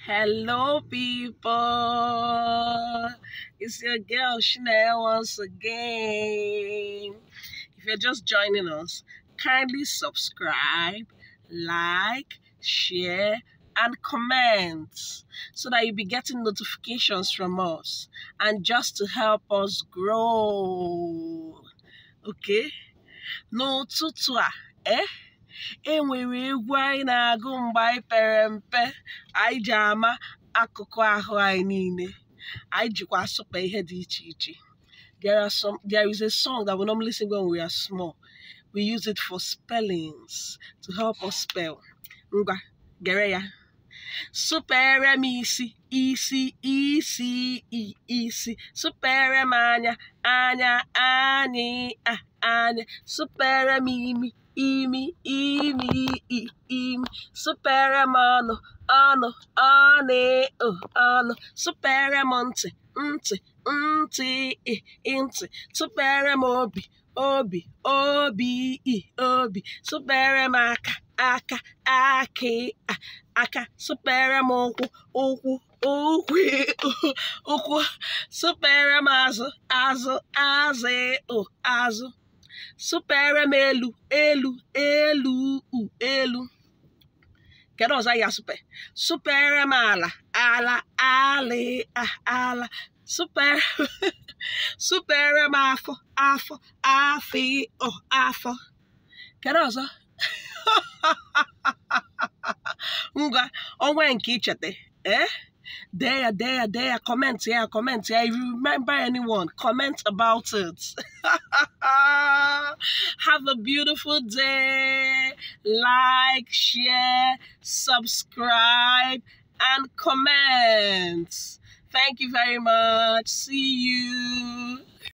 Hello, people. It's your girl Chanel once again. If you're just joining us, kindly subscribe, like, share, and comment so that you'll be getting notifications from us and just to help us grow. Okay? No tutua, enwere egwu anyị na-agụ mgbe anyị pere mpe anyị ji ama akụkụ ahụ anyị niile anyị jikwa asụpa ihe dị iche iche. There is a song that we normally sing when we are small. We use it for spellings to help us spell. Ngwa gere ya. Supere m isi isi isi isi, supere m anya anya anyị anya, supere m imi imi imi imi, supere m ọnụ ọnụ ọnụ, supere m ntị ntị ntị ntị, supere m obi obi obi obi, supere m aka aka aka, supere m ụkwụ ụkwụ ụkwụ, supere m azụ azụ azụ, supere m elu elu elu. Kedu ọzọ ya supere m ala ala, supere m afọ afọ. Kedu ọzọ? Ngwa onwe nke ichete dare ya, comment ya. If you remember anyone, comment about it. Have a beautiful day. Like, share, subscribe, and comment. Thank you very much. See you.